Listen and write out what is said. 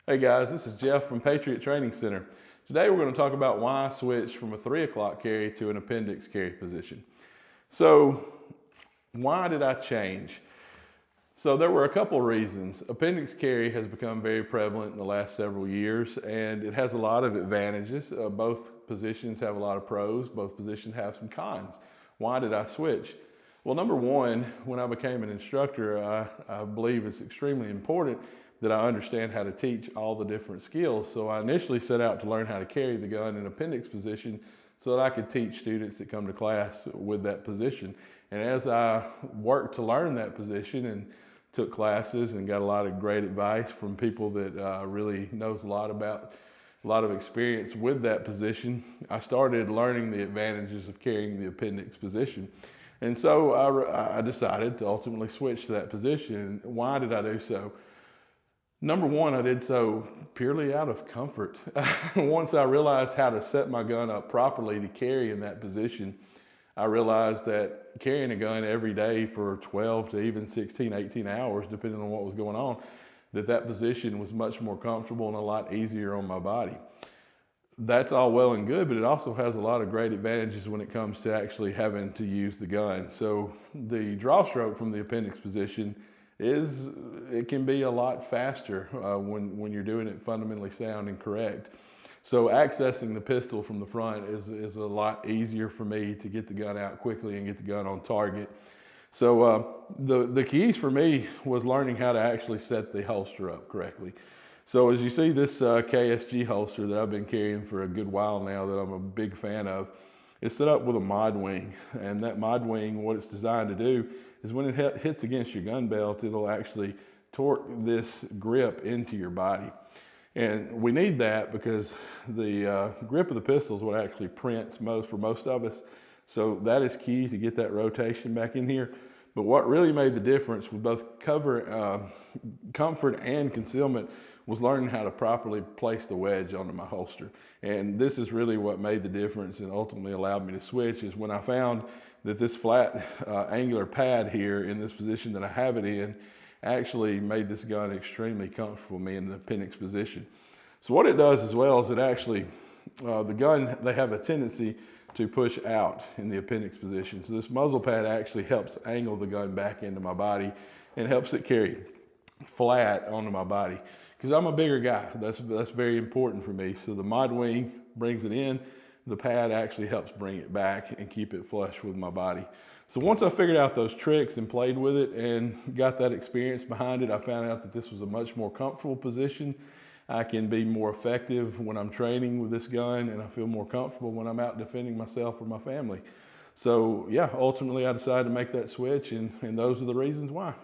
Hey guys, this is Jeff from Patriot Training Center. Today we're going to talk about why I switched from a 3 o'clock carry to an appendix carry position. So why did I change? So there were a couple of reasons. Appendix carry has become very prevalent in the last several years, and it has a lot of advantages. Both positions have a lot of pros, both positions have some cons. Why did I switch? Well, number one, when I became an instructor, I believe it's extremely important that I understand how to teach all the different skills. So I initially set out to learn how to carry the gun in appendix position so that I could teach students that come to class with that position. And as I worked to learn that position and took classes and got a lot of great advice from people that really knows a lot of experience with that position, I started learning the advantages of carrying the appendix position. And so I decided to ultimately switch to that position. Why did I do so? Number one, I did so purely out of comfort. Once I realized how to set my gun up properly to carry in that position, I realized that carrying a gun every day for 12 to even 16, 18 hours, depending on what was going on, that position was much more comfortable and a lot easier on my body. That's all well and good, but it also has a lot of great advantages when it comes to actually having to use the gun. So the draw stroke from the appendix position it can be a lot faster when you're doing it fundamentally sound and correct. So accessing the pistol from the front is a lot easier for me to get the gun out quickly and get the gun on target. So the keys for me was learning how to actually set the holster up correctly. So as you see this KSG holster that I've been carrying for a good while now that I'm a big fan of, it's set up with a mod wing, and that mod wing, what it's designed to do is when it hits against your gun belt, it'll actually torque this grip into your body. And we need that because the grip of the pistol is what actually prints for most of us. So that is key to get that rotation back in here. But what really made the difference with both comfort and concealment was learning how to properly place the wedge onto my holster. And this is really what made the difference and ultimately allowed me to switch, is when I found that this flat angular pad here in this position that I have it in actually made this gun extremely comfortable for me in the appendix position. So what it does as well is it actually, the gun, they have a tendency to push out in the appendix position. So this muzzle pad actually helps angle the gun back into my body and helps it carry flat onto my body. Because I'm a bigger guy, that's very important for me. So the mod wing brings it in, the pad actually helps bring it back and keep it flush with my body. So once I figured out those tricks and played with it and got that experience behind it, I found out that this was a much more comfortable position. I can be more effective when I'm training with this gun, and I feel more comfortable when I'm out defending myself or my family. So yeah, ultimately I decided to make that switch, and those are the reasons why.